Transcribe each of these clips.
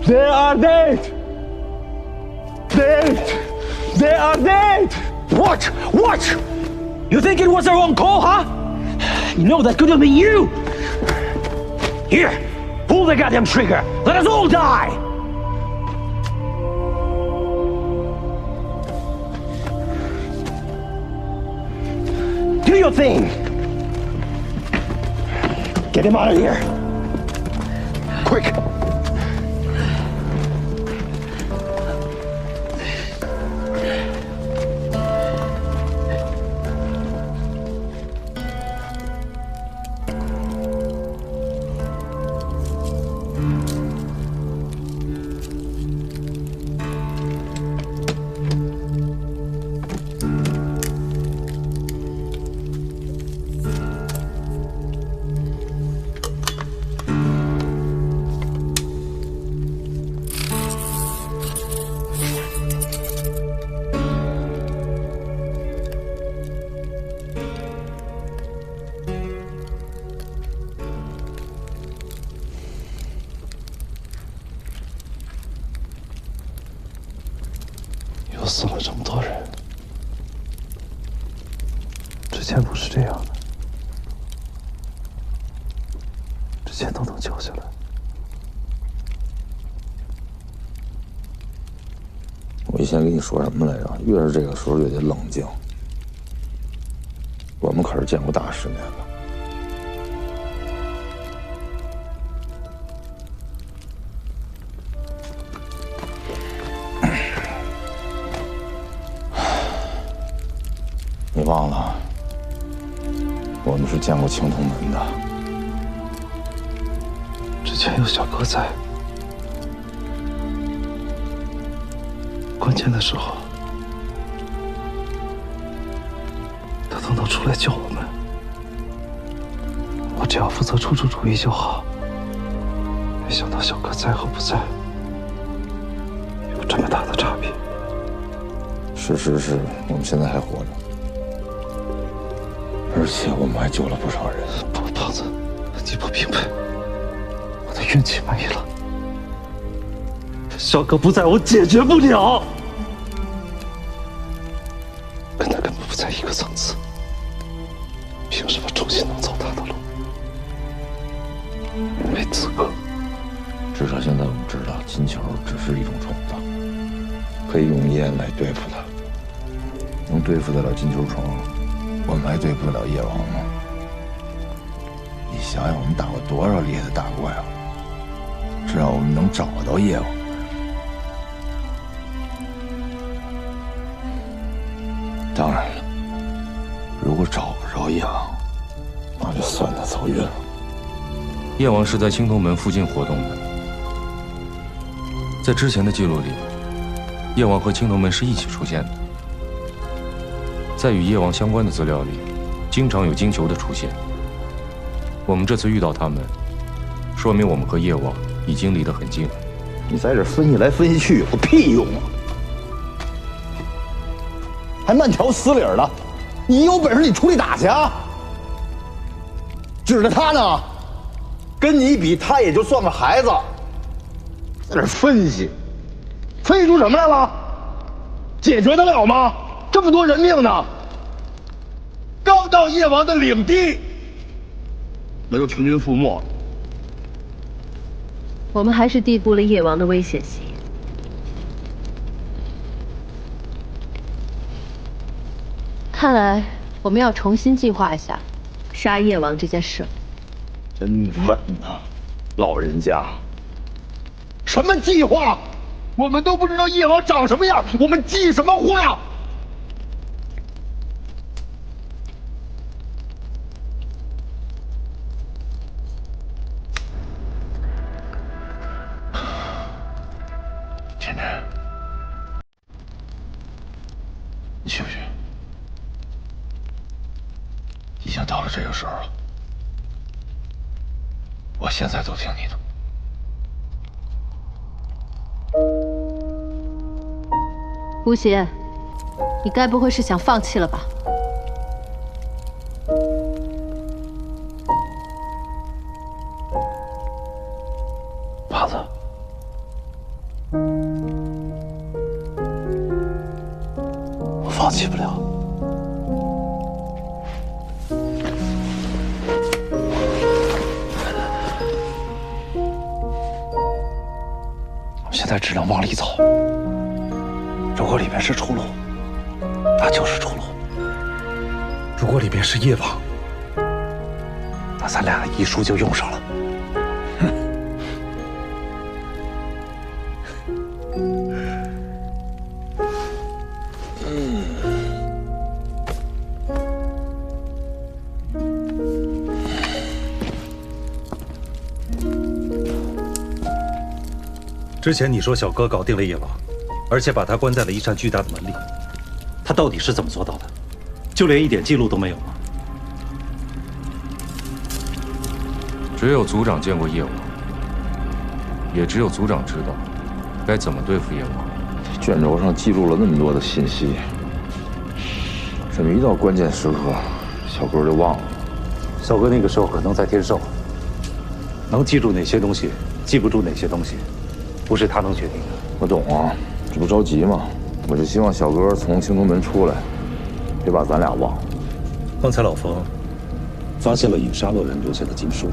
They are dead! Dead! They are dead! What? What? You think it was their own call, huh? You know that could have been you! Here, pull the goddamn trigger! Let us all die! Do your thing! Get him out of here! Quick!又死了这么多人，之前不是这样的，之前都能救下来。我以前跟你说什么来着？越是这个时候越得冷静。我们可是见过大世面的。你忘了，我们是见过青铜门的。之前有小哥在，关键的时候，他都能出来救我们。我只要负责出主意就好。没想到小哥在和不在，有这么大的差别。是，我们现在还活着。而且我们还救了不少人。胖子，你不明白，我的运气没了。小哥不在，我解决不了。跟他根本不在一个层次，凭什么重新能走他的路？没资格。至少现在我们知道，金球只是一种虫子，可以用烟来对付它。能对付得了金球虫，我们还对付得了夜王吗？你想想，我们打过多少厉害的大怪啊！只要我们能找到夜王，当然了，如果找不着夜王，那就算他走运了。夜王是在青铜门附近活动的，在之前的记录里，夜王和青铜门是一起出现的。在与夜王相关的资料里，经常有金球的出现。我们这次遇到他们，说明我们和夜王已经离得很近了。你在这分析来分析去有屁用啊！还慢条斯理的，你有本事你出力打去啊！指着他呢，跟你比，他也就算个孩子，在这分析，分析出什么来了？解决得了吗？这么多人命呢！刚到夜王的领地，那就全军覆没。我们还是低估了夜王的危险性。看来我们要重新计划一下杀夜王这件事。真稳呐，老人家。什么计划？我们都不知道夜王长什么样，我们计什么划？天真，你去不去？已经到了这个时候了，我现在都听你的。吴邪，你该不会是想放弃了吧？胖子，我放弃不了。我们现在只能往里走。如果里面是出路，那就是出路；如果里面是夜王，那咱俩的医术就用上了。之前你说小哥搞定了夜王，而且把他关在了一扇巨大的门里，他到底是怎么做到的？就连一点记录都没有吗？只有族长见过夜王，也只有族长知道该怎么对付夜王。卷轴上记录了那么多的信息，怎么一到关键时刻，小哥就忘了？小哥那个时候可能在天寿，能记住哪些东西，记不住哪些东西，不是他能决定的。我懂啊，这不着急吗？我就希望小哥从青铜门出来，别把咱俩忘了。刚才老冯发现了隐沙洛人留下的经书，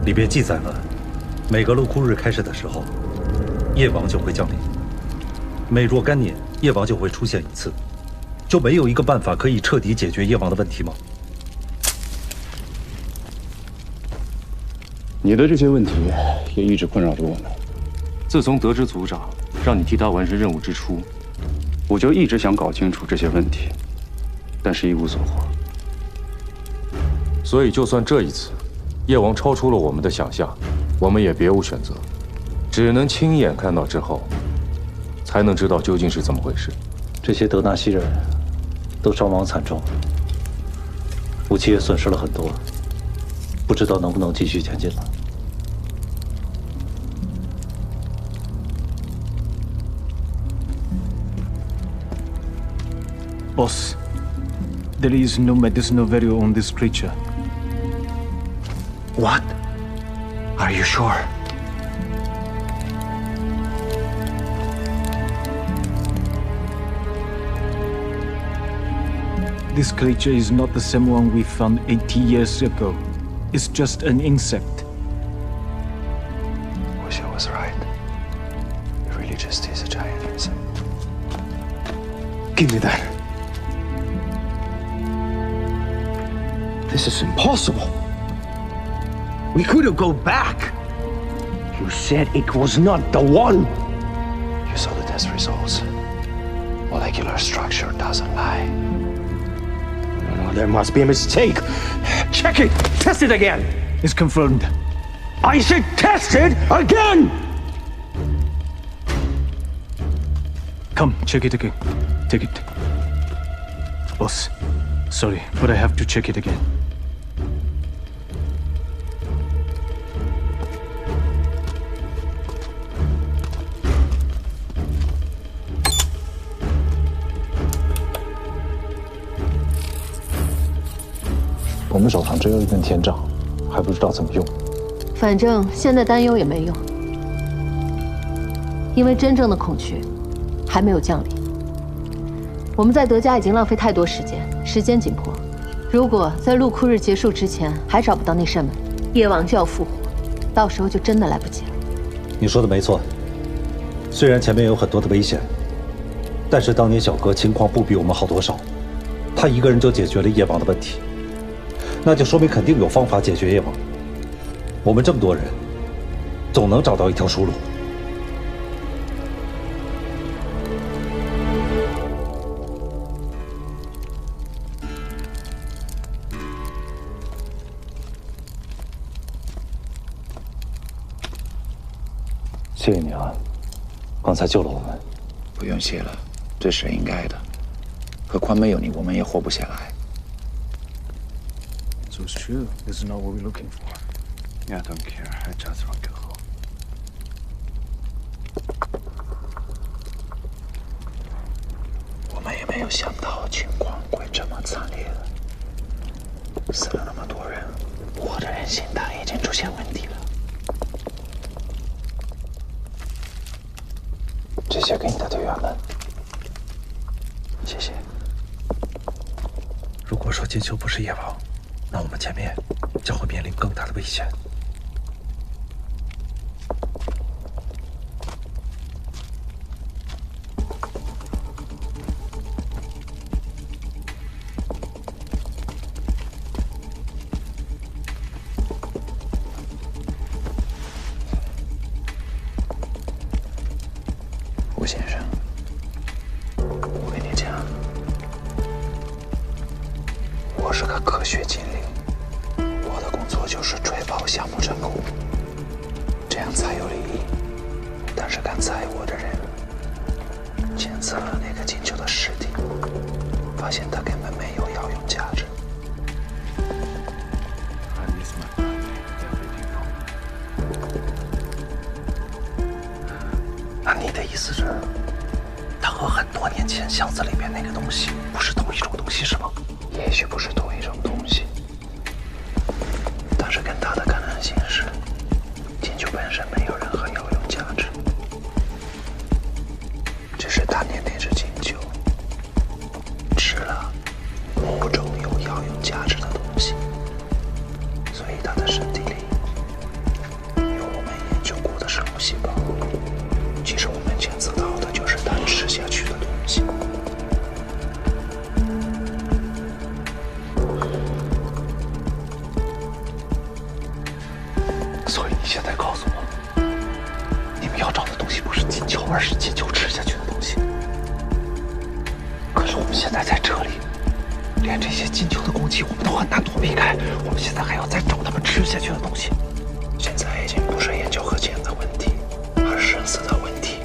里边记载了，每个陆库日开始的时候，夜王就会降临；每若干年，夜王就会出现一次。就没有一个办法可以彻底解决夜王的问题吗？你的这些问题也一直困扰着我们。自从得知族长让你替他完成任务之初，我就一直想搞清楚这些问题，但是一无所获。所以就算这一次夜王超出了我们的想象，我们也别无选择，只能亲眼看到之后，才能知道究竟是怎么回事。这些德纳西人都伤亡惨重，武器也损失了很多，不知道能不能继续前进了。Boss, there is no medicinal value on this creature. What? Are you sure? This creature is not the same one we found 80 years ago. It's just an insect. Wish I was right. It really just is a giant insect. Give me that. This is impossible. We couldn't go back. You said it was not the one. You saw the test results. Molecular structure doesn't lie. Oh, there must be a mistake. Check it. Test it again. It's confirmed. I said test it again. Come, check it again. Take it. Boss, sorry, but I have to check it again. “我们手上只有一根天杖，还不知道怎么用。反正现在担忧也没用，因为真正的恐惧还没有降临。我们在德家已经浪费太多时间，时间紧迫。如果在陆库日结束之前还找不到那扇门，夜王就要复活，到时候就真的来不及了。你说的没错，虽然前面有很多的危险，但是当年小哥情况不比我们好多少，他一个人就解决了夜王的问题，那就说明肯定有方法解决夜王。我们这么多人，总能找到一条出路。谢谢你啊，刚才救了我们。不用谢了，这是应该的。何况没有你，我们也活不下来。 So it's true. This is not what we're looking for. Yeah, I don't care. I just want to go home. 我们们也没有想到情况会这么惨烈的，死了那么多人，我的人心态已经出现问题了。这些给你的队员们，谢谢。如果说金球不是夜王，那我们前面将会面临更大的危险。吴先生，我跟你讲，我是个科学精灵，我的工作就是确保项目成功，这样才有利益。但是刚才我的人检测了那个金球的尸体，发现它根本没有药用价值。那你的意思是，它和很多年前箱子里面那个东西不是同一种东西，是吗？也许不是同一种东西，但是更大的可能性是，金球本身没有任何药用价值，只是当年那只金球吃了某种有药用价值的东西，所以它的身体里有我们研究过的生物细胞。其实我们检测到的就是它吃下去的东西。所以你现在告诉我，你们要找的东西不是金球，而是金球吃下去的东西。可是我们现在在这里，连这些金球的攻击我们都很难躲避开，我们现在还要再找他们吃下去的东西。现在已经不是研究核潜的问题，而是生死的问题。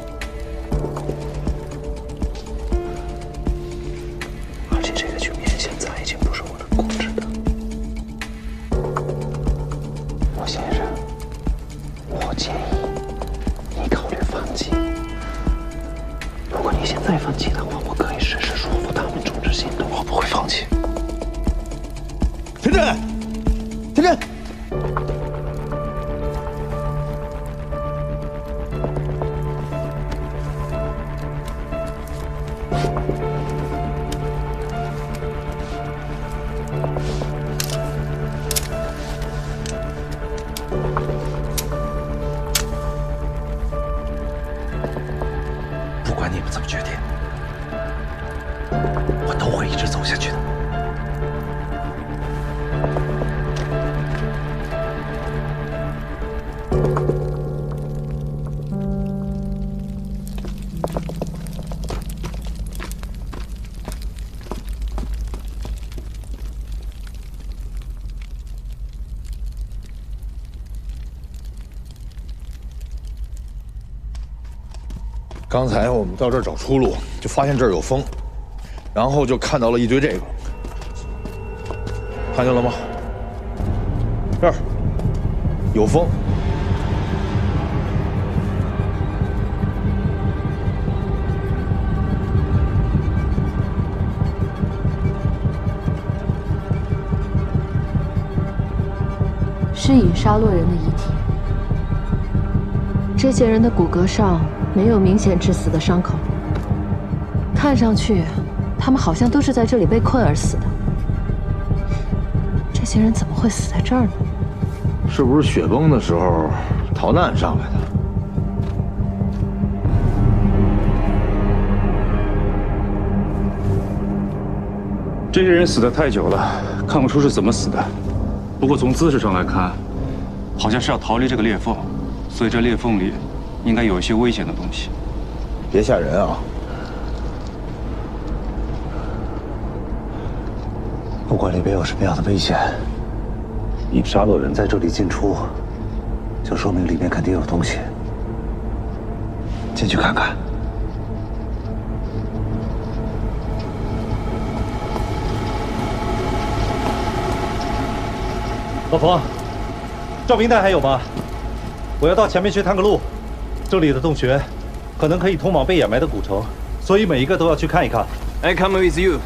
而且这个局面现在已经不是我能控制的。罗先生，我建议你考虑放弃。如果你现在放弃的话，我可以试试说服他们终止行动。我不会放弃。田震，田震。不管你们怎么决定，我都会一直走下去的。刚才我们到这儿找出路，就发现这儿有风，然后就看到了一堆这个，看见了吗？这儿有风。是以沙洛人的遗体。这些人的骨骼上没有明显致死的伤口，看上去他们好像都是在这里被困而死的。这些人怎么会死在这儿呢？是不是雪崩的时候逃难上来的？这些人死得太久了，看不出是怎么死的。不过从姿势上来看，好像是要逃离这个裂缝，所以这裂缝里应该有一些危险的东西。别吓人啊！不管里边有什么样的危险，以沙洛人在这里进出，就说明里面肯定有东西。进去看看。老冯，照明弹还有吗？我要到前面去探个路，这里的洞穴可能可以通往被掩埋的古城，所以每一个都要去看一看。I come with you.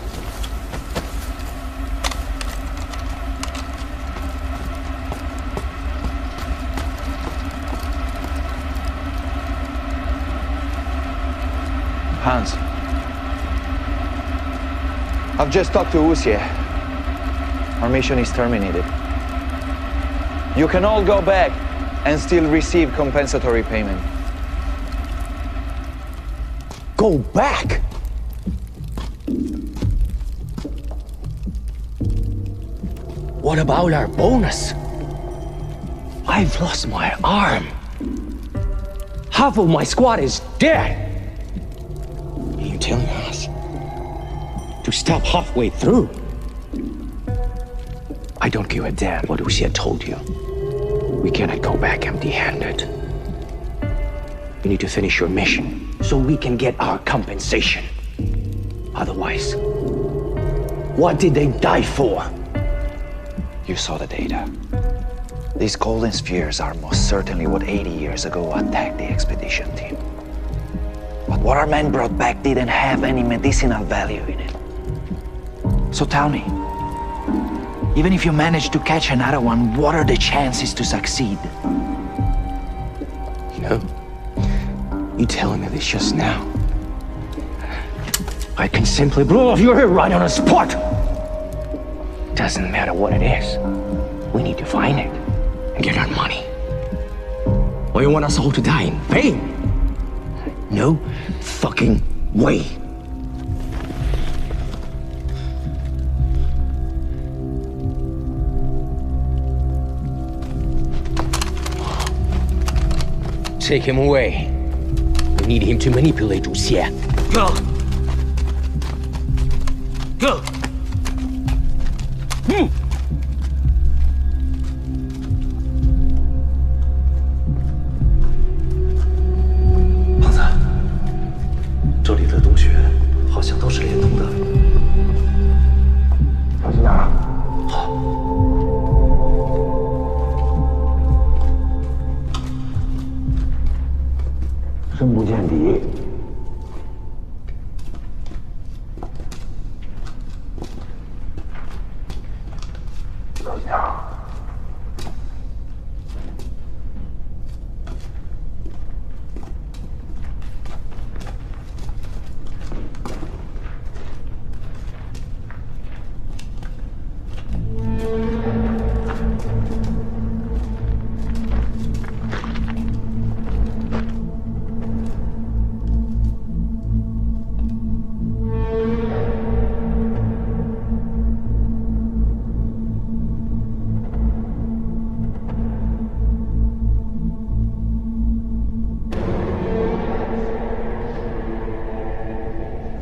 Hans, I've just talked to Usie. Our mission is terminated. You can all go back and still receive compensatory payment. Go back? What about our bonus? I've lost my arm. Half of my squad is dead. You're telling us to stop halfway through? I don't give a damn what Usie told you. We cannot go back empty-handed. You need to finish your mission so we can get our compensation. Otherwise, what did they die for? You saw the data. These golden spheres are most certainly what 80 years ago attacked the expedition team. But what our men brought back didn't have any medicinal value in it. So tell me, even if you manage to catch another one, what are the chances to succeed? You know, you telling me this just now, I can simply blow off your head right on the spot. Doesn't matter what it is. We need to find it and get our money. Or you want us all to die in vain? No fucking way. Take him away. We need him to manipulate Usie. Go! Go!胖子，这里的洞穴好像都是连通的。小心点啊！好。深不见底。小心点啊！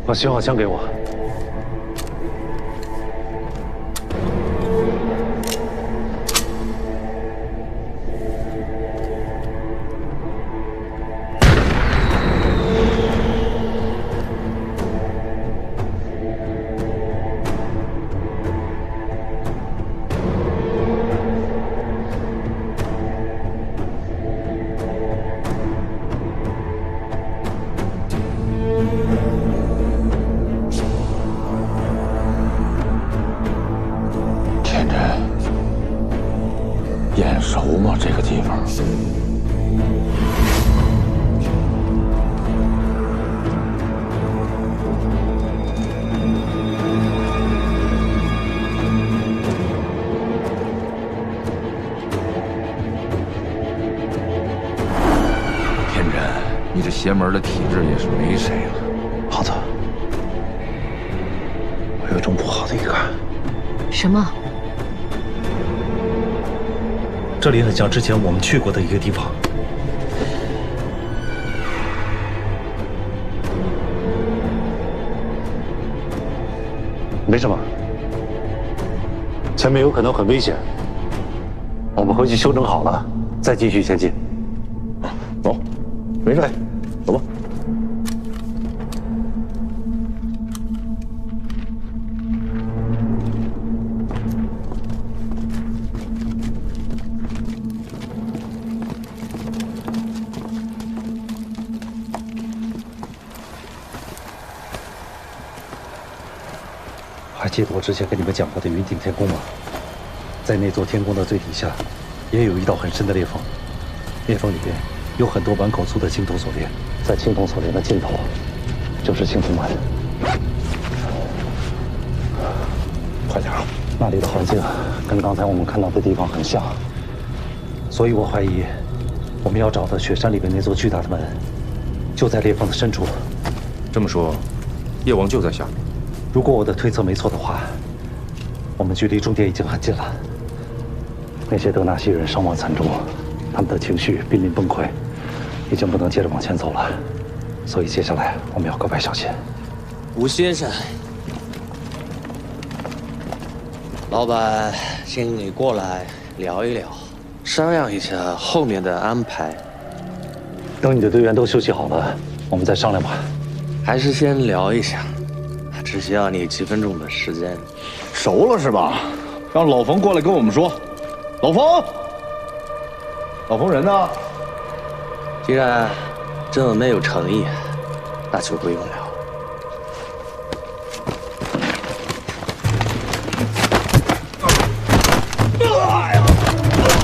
把信号枪给我。眼熟吗？这个地方？天真，你这邪门的体质也是没谁了。胖子，我有一种不好的预感。什么？这里很像之前我们去过的一个地方。没什么，前面有可能很危险，我们回去休整好了，再继续前进。走，没事，走吧。还记得我之前跟你们讲过的云顶天宫吗？在那座天宫的最底下，也有一道很深的裂缝，裂缝里边有很多碗口粗的青铜锁链，在青铜锁链的尽头，就是青铜门。快点，那里的环境跟刚才我们看到的地方很像，所以我怀疑，我们要找的雪山里边那座巨大的门，就在裂缝的深处。这么说，夜王就在下面。如果我的推测没错的话，我们距离终点已经很近了。那些德纳西人伤亡惨重，他们的情绪濒临崩溃，已经不能接着往前走了。所以接下来我们要格外小心。吴先生，老板请你过来聊一聊，商量一下后面的安排。等你的队员都休息好了，我们再商量吧。还是先聊一下，只需要你几分钟的时间。熟了是吧？让老冯过来跟我们说。老冯，老冯人呢？既然这么没有诚意，那就不用聊。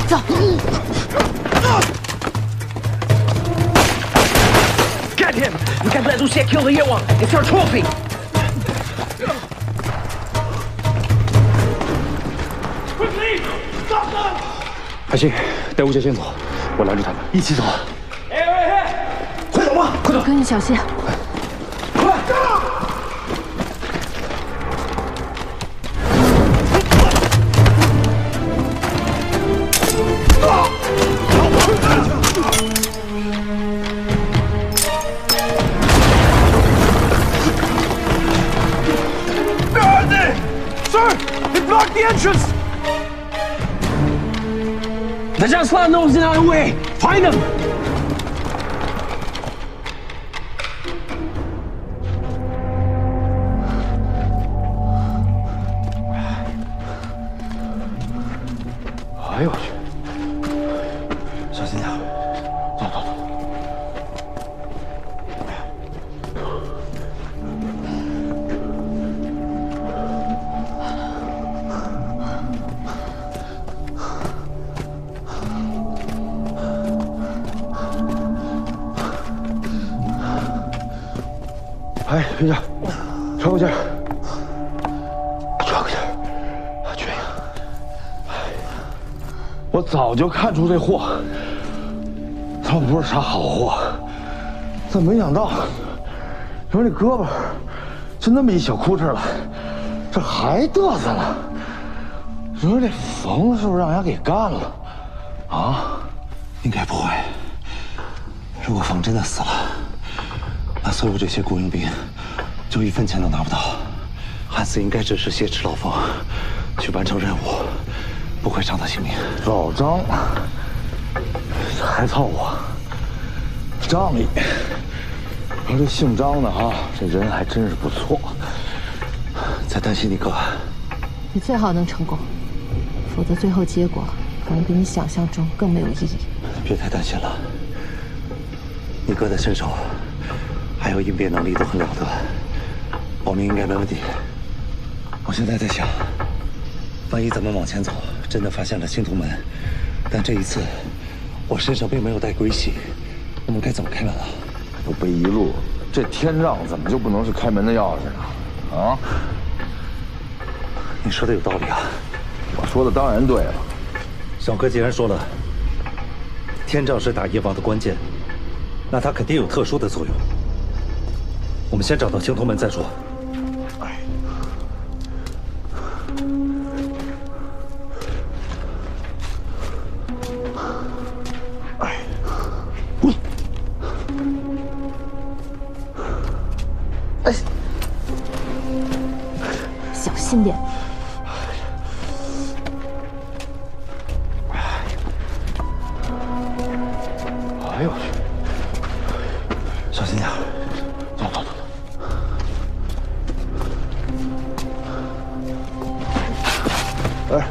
走。Get him! We can't let Lucia kill the year one. It's our trophy. 海星，带吴姐先走，我拦着他们，一起走。快走吧，快走！哥，你小心。快！ Sir, they blocked the entrance! The Jaslan knows in our way! Find them! Oh, 小心点，走走走。 哎，别讲，喘口气儿，喘口气儿，缺氧。我早就看出这货，他们不是啥好货，但没想到，你说这胳膊就那么一小窟窿了，这还嘚瑟了。你说这冯是不是让人家给干了？啊？应该不会。如果冯真的死了。 那所有这些雇佣兵就1分钱都拿不到。汉斯应该只是挟持老冯去完成任务，不会伤他性命。老张还操我，仗义。说这姓张的哈，这人还真是不错。在担心你哥，你最好能成功，否则最后结果可能比你想象中更没有意义。别太担心了，你哥的身手。 还有应变能力都很了得，保命应该没问题。我现在在想，万一咱们往前走，真的发现了青铜门，但这一次我身上并没有带鬼玺，我们该怎么开门啊？都背一路，这天杖怎么就不能是开门的钥匙呢？啊？你说的有道理啊，我说的当然对了。小哥既然说了，天杖是打夜王的关键，那它肯定有特殊的作用。 我们先找到青铜门再说。小心点。哎呦我去！小心点。 哎，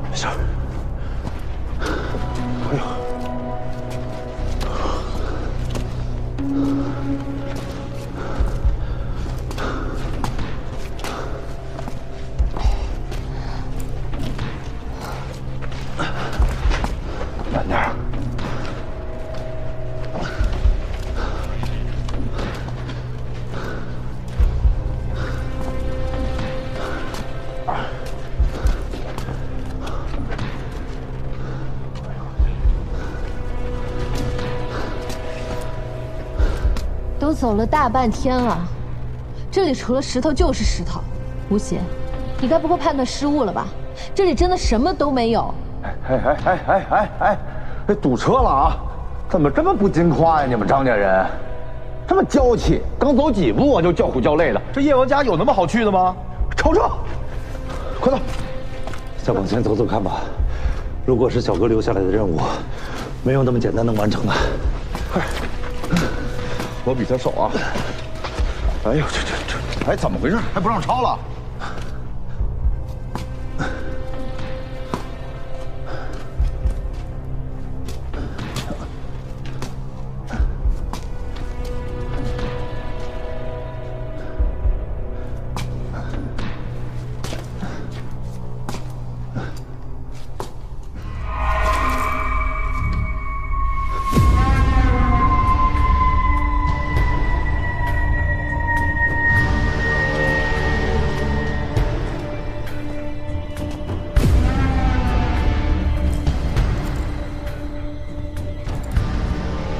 没事。哎呦，走了大半天了，这里除了石头就是石头。吴邪，你该不会判断失误了吧？这里真的什么都没有。这堵车了啊！怎么这么不听话呀？你们张家人，这么娇气，刚走几步就叫苦叫累的。这叶王家有那么好去的吗？超车！快走！再往前走走看吧。如果是小哥留下来的任务，没有那么简单能完成的。快！我比他手啊！哎呦，这，哎，怎么回事？还不让超了？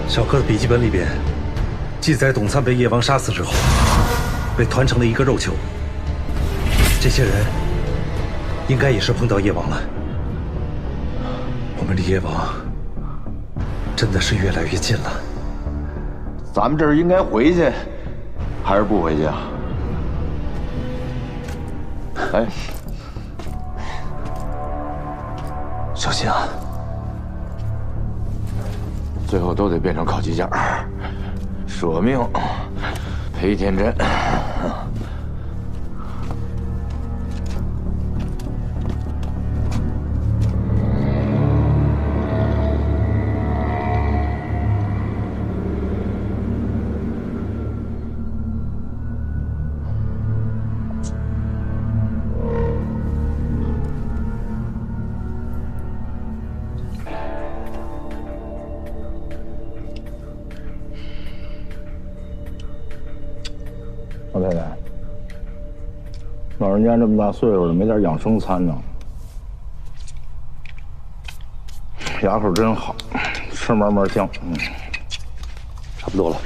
小哥的笔记本里边记载，董灿被叶王杀死之后，被团成了一个肉球。这些人应该也是碰到叶王了。我们离叶王真的是越来越近了。咱们这是应该回去，还是不回去啊？哎，小心啊！最后都得变成烤鸡架，舍命赔天真。老太太，老人家这么大岁数了，没点养生餐呢？牙口真好，吃慢慢香。差不多了，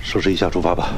收拾一下出发吧。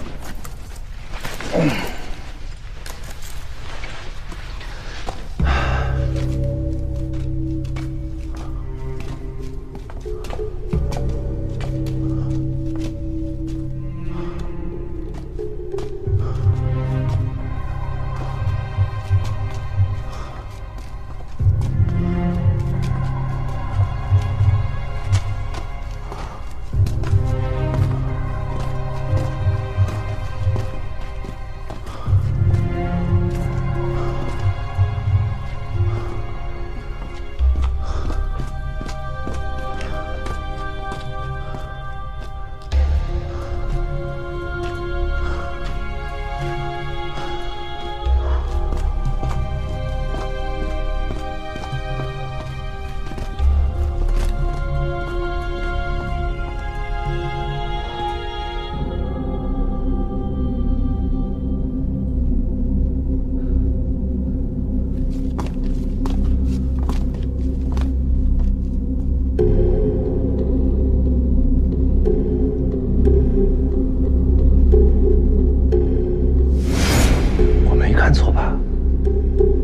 看错吧？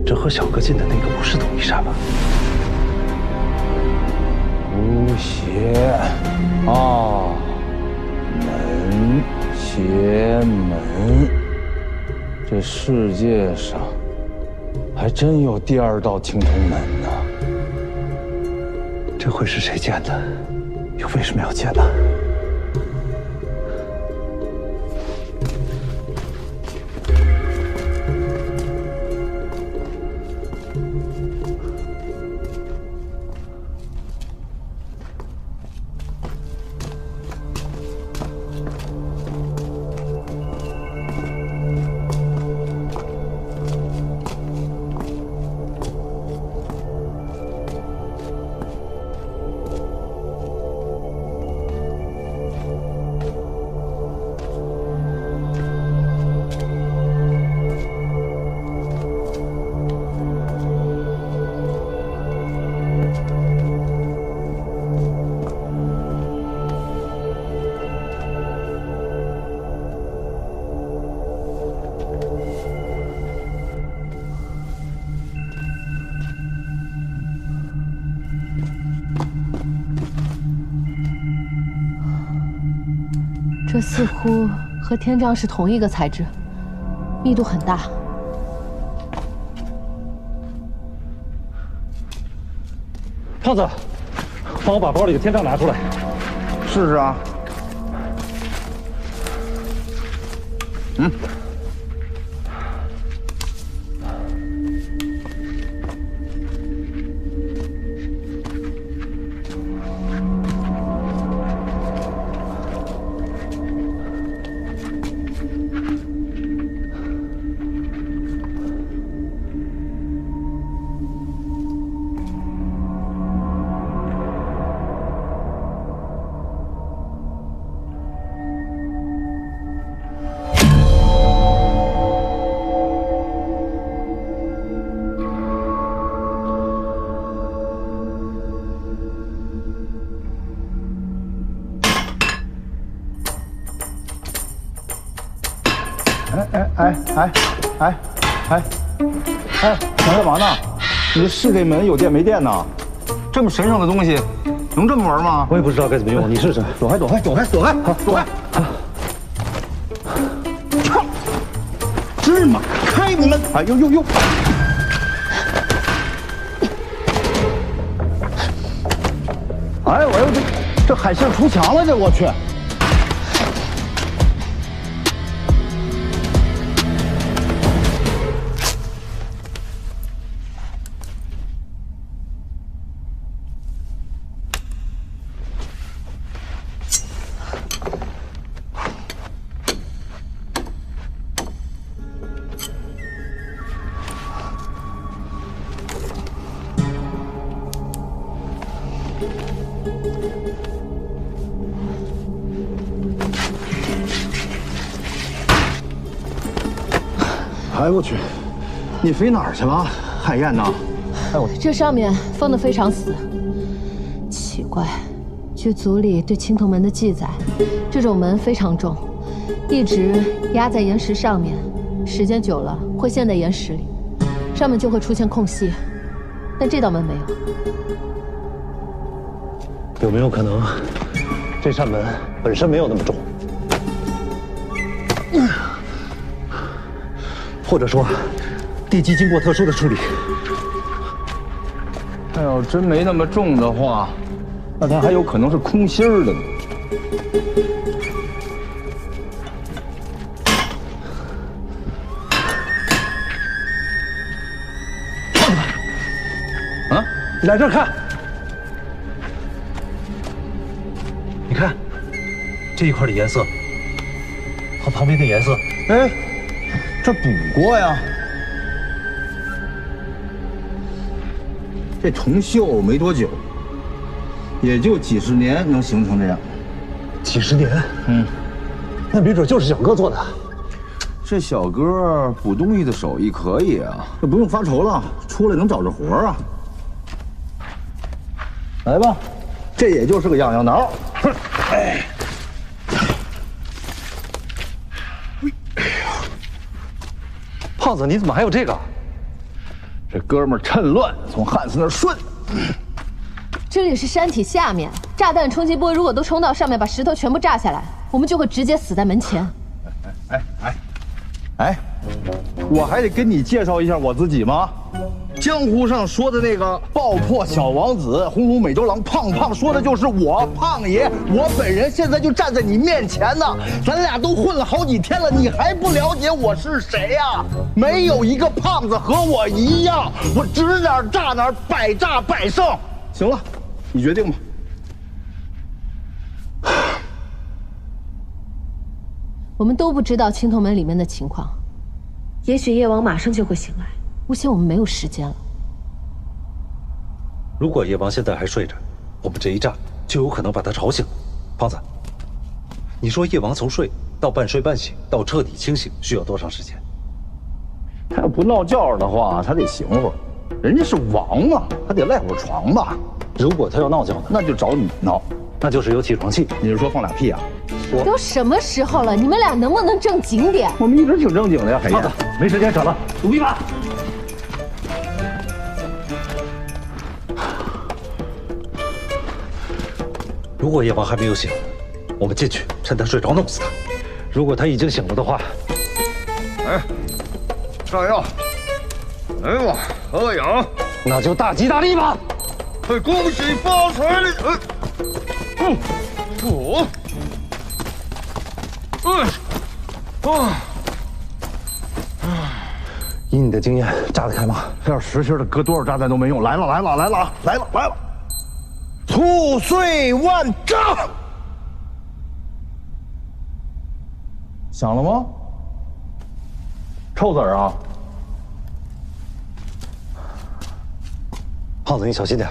这和小哥进的那个不是同一扇吧？吴邪啊，门邪门，这世界上还真有第二道青铜门呢。这会是谁建的？又为什么要建呢？这似乎和天瘴是同一个材质，密度很大。胖子，帮我把包里的天瘴拿出来。试试啊。嗯。想干嘛呢？你这是这门有电没电呢？这么神圣的东西，能这么玩吗？我也不知道该怎么用，你试试。躲开！好，躲开！芝麻开门！哎呦！哎，我又这海信出墙了，这我去！哎我去，你飞哪儿去了，海燕呐？哎我，这上面封得非常死。奇怪，据族里对青铜门的记载，这种门非常重，一直压在岩石上面，时间久了会陷在岩石里，上面就会出现空隙。但这道门没有。有没有可能，这扇门本身没有那么重？或者说，地基经过特殊的处理。它要真没那么重的话，那它还有可能是空心儿的呢。啊，你来这儿看，你看这一块的颜色和旁边的颜色，哎。这补过呀，这重绣没多久，也就几十年能形成这样。几十年？嗯，那没准就是小哥做的。这小哥补东西的手艺可以啊，这不用发愁了，出来能找着活啊。来吧，这也就是个痒痒挠。哎。胖子，你怎么还有这个？这哥们儿趁乱从汉斯那儿顺。这里是山体下面，炸弹冲击波如果都冲到上面，把石头全部炸下来，我们就会直接死在门前。哎，我还得跟你介绍一下我自己吗？江湖上说的那个爆破小王子、红炉美洲狼胖，说的就是我胖爷，我本人现在就站在你面前呢。咱俩都混了好几天了，你还不了解我是谁呀？没有一个胖子和我一样，我指哪儿炸哪儿，百炸百胜。行了，你决定吧。我们都不知道青铜门里面的情况，也许夜王马上就会醒来。目前我们没有时间了。如果夜王现在还睡着，我们这一炸就有可能把他吵醒。胖子，你说夜王从睡到半睡半醒到彻底清醒需要多长时间？他要不闹觉的话，他得醒会儿。人家是王啊，他得赖会儿床吧。如果他要闹觉呢，那就找你闹，那就是有起床气。你是说放俩屁啊？都什么时候了，你们俩能不能正经点？我们一直挺正经的呀，海燕。胖子，没时间扯了，赌一把。如果夜王还没有醒，我们进去，趁他睡着弄死他。如果他已经醒了的话，哎，上药，来吧，喝养，那就大吉大利吧。哎，恭喜发财了！以你的经验，炸得开吗？这要实心的，搁多少炸弹都没用。来了！粗碎万丈！响了吗？臭子儿啊！胖子，你小心点。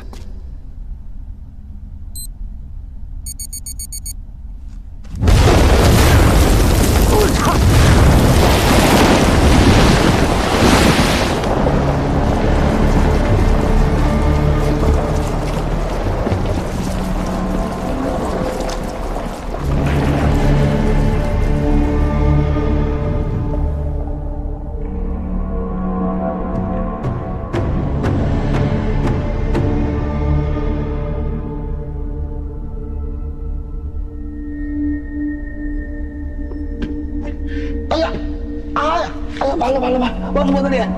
完了，我的脸！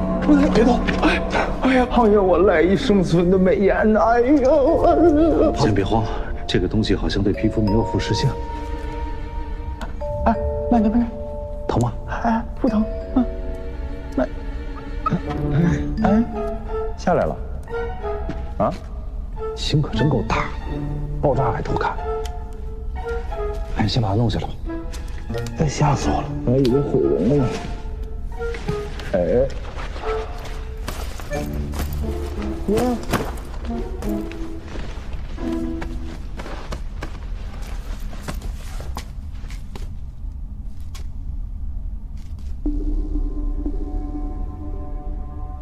别动！哎呀，胖爷，我赖以生存的美颜呐！哎呦！先别慌，这个东西好像对皮肤没有腐蚀性。哎，慢点，疼吗？哎，不疼。慢。哎，下来了。啊，心可真够大，爆炸还偷看。哎，先把它弄下来。哎，吓死我了！我还以为毁容了呢。哎，呀，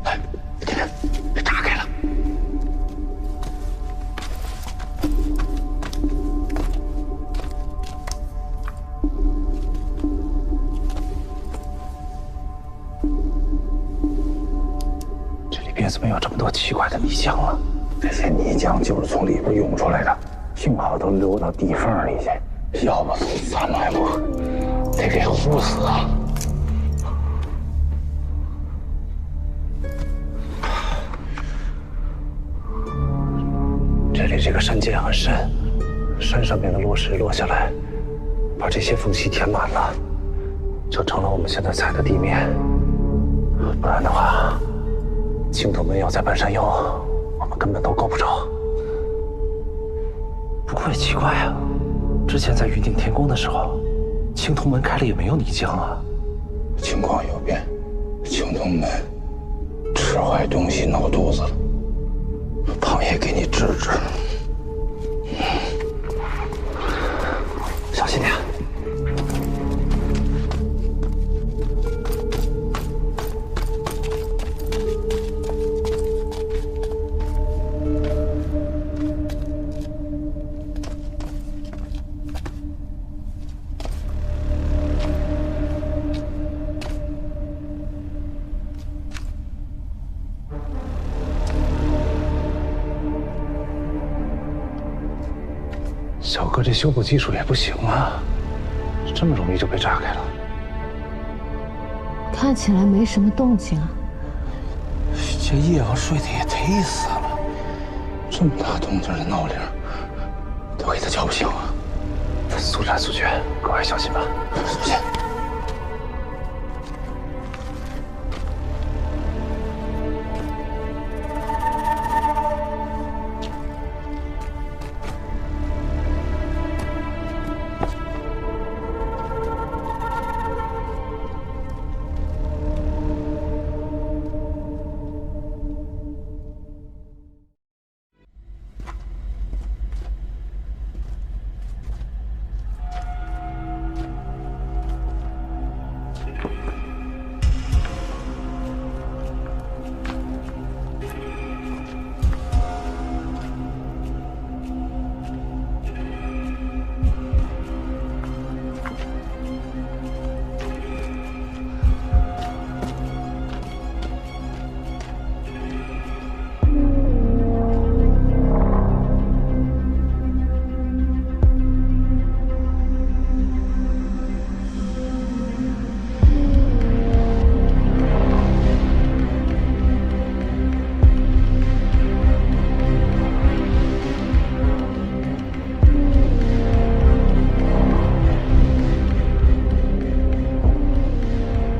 来，这边被炸开了。怎么有这么多奇怪的泥浆啊？这些泥浆就是从里边涌出来的，幸好都流到地缝里去，要不咱们还不得给糊死啊！这里这个山涧很深，山上面的落石落下来，把这些缝隙填满了，就成了我们现在踩的地面。不然的话，青铜门要再搬山腰，我们根本都够不着。不过也奇怪啊，之前在玉鼎天宫的时候，青铜门开了也没有泥浆啊。情况有变，青铜门吃坏东西闹肚子了，胖爷给你治治。小心点。小哥这修补技术也不行啊，这么容易就被炸开了。看起来没什么动静啊。这夜王睡得也忒死了，这么大动静的闹铃，都给他叫不醒啊！速战速决，各位小心吧。小心。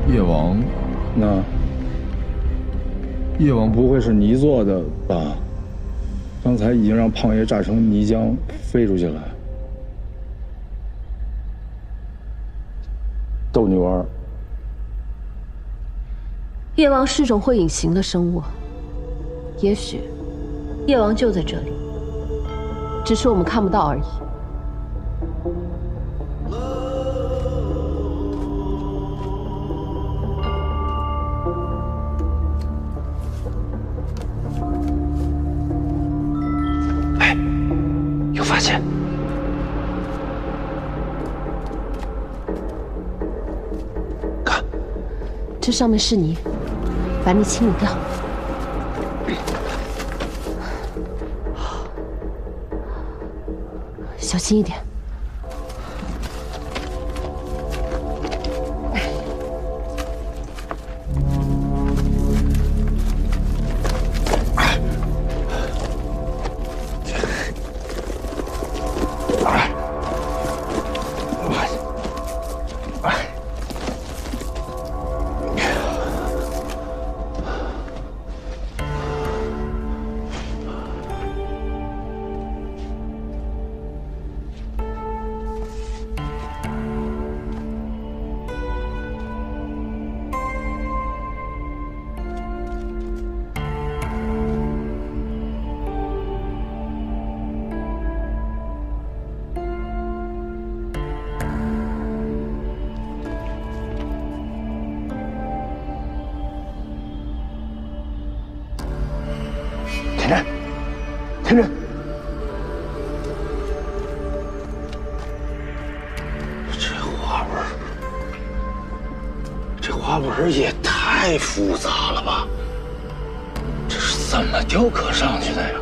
夜王，那夜王不会是你做的吧？刚才已经让胖爷炸成泥浆飞出去了。逗你玩。夜王是种会隐形的生物，也许夜王就在这里，只是我们看不到而已。哎，有发现！看，这上面是泥，把泥清理掉。小心一点。天真，这花纹也太复杂了吧？这是怎么雕刻上去的呀？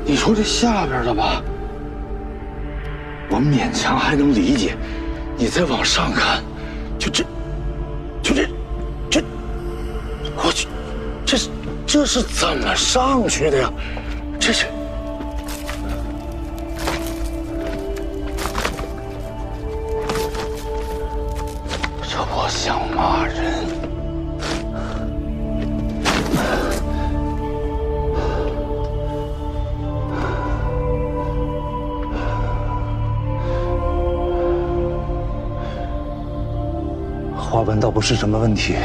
你说这下边的吧，我勉强还能理解，你再往上看，我去，这是怎么上去的呀？这是。这我想骂人。花纹倒不是什么问题。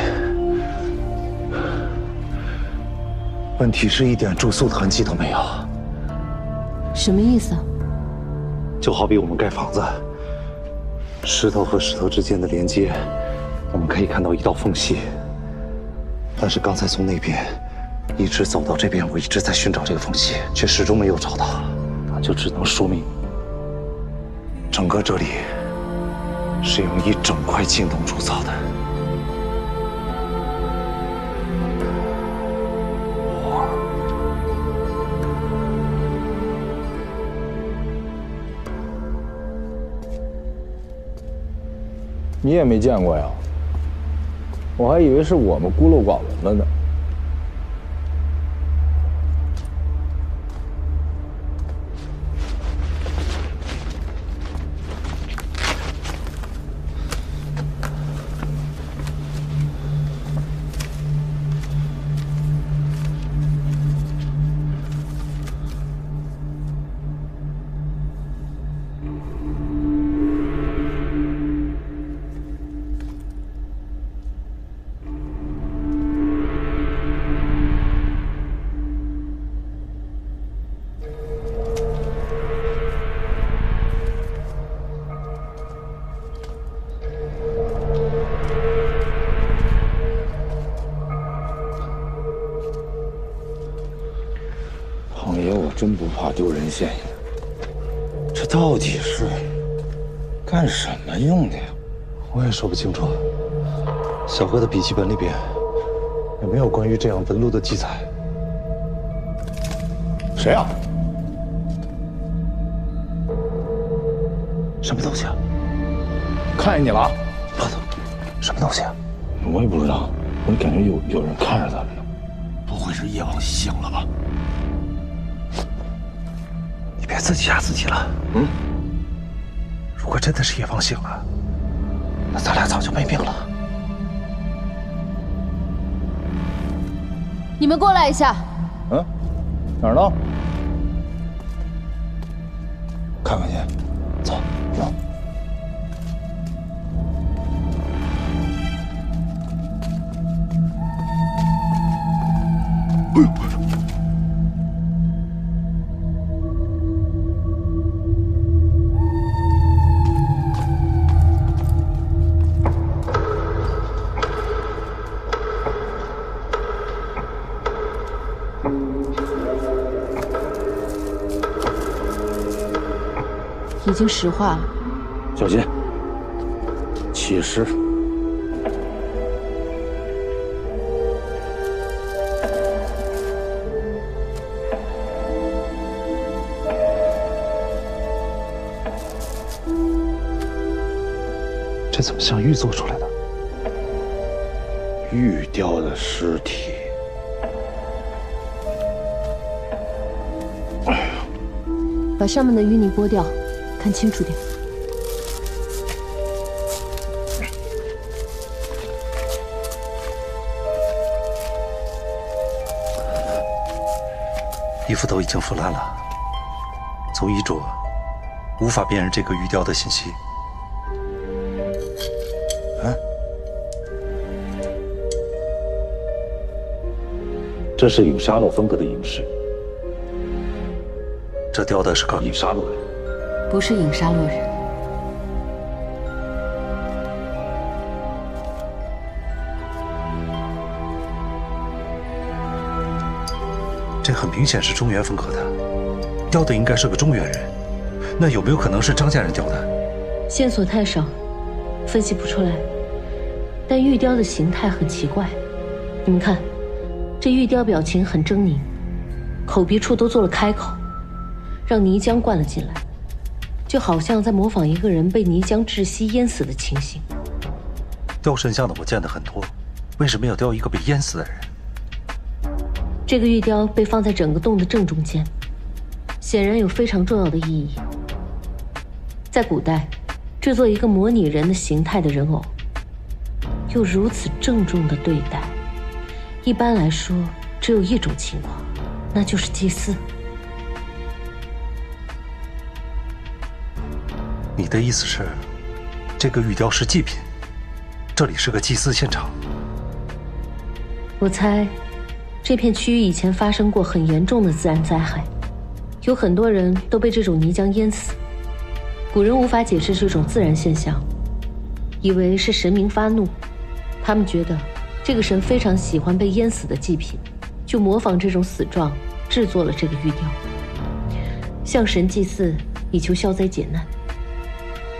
问题是一点住宿的痕迹都没有。什么意思啊？就好比我们盖房子，石头和石头之间的连接，我们可以看到一道缝隙。但是刚才从那边一直走到这边，我一直在寻找这个缝隙，却始终没有找到。那就只能说明，整个这里是用一整块青铜铸造的。你也没见过呀？我还以为是我们孤陋寡闻了呢。胖爷，我真不怕丢人现眼，这到底是干什么用的呀？我也说不清楚。小哥的笔记本里边有没有关于这样纹路的记载？谁啊？什么东西啊？看见你了？老头，什么东西啊？我也不知道，我感觉有人看着咱们呢。不会是夜王醒了吧？你别自己吓自己了。如果真的是夜王醒了，那咱俩早就没命了。你们过来一下。嗯，哪儿呢？看看去。走，走。哎呦！已经石化了，小心，起尸。这怎么像玉做出来的？玉雕的尸体。把上面的淤泥剥掉，看清楚点。衣服都已经腐烂了，从衣着无法辨认这个玉雕的信息。这是影沙洛风格的影饰，这雕的是个影沙洛人，不是影沙洛人。这很明显是中原风格的，雕的应该是个中原人，那有没有可能是张家人雕的？线索太少，分析不出来。但玉雕的形态很奇怪，你们看。这玉雕表情很狰狞，口鼻处都做了开口，让泥浆灌了进来，就好像在模仿一个人被泥浆窒息淹死的情形。雕神像的我见得很多，为什么要雕一个被淹死的人？这个玉雕被放在整个洞的正中间，显然有非常重要的意义。在古代，制作一个模拟人的形态的人偶，又如此郑重的对待。一般来说，只有一种情况，那就是祭祀。你的意思是，这个玉雕是祭品，这里是个祭祀现场？我猜，这片区域以前发生过很严重的自然灾害，有很多人都被这种泥浆淹死。古人无法解释这种自然现象，以为是神明发怒，他们觉得这个神非常喜欢被淹死的祭品，就模仿这种死状制作了这个玉雕，向神祭祀以求消灾解难。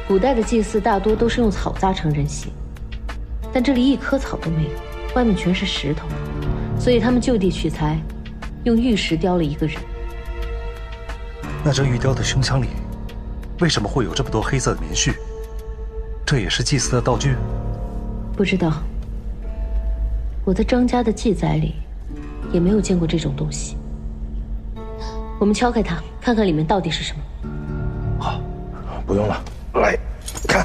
古代的祭祀大多都是用草扎成人形，但这里一棵草都没有，外面全是石头，所以他们就地取材，用玉石雕了一个人。那这玉雕的胸腔里为什么会有这么多黑色的棉絮？这也是祭祀的道具？不知道，我在张家的记载里也没有见过这种东西。我们敲开它，看看里面到底是什么。好，不用了，来看，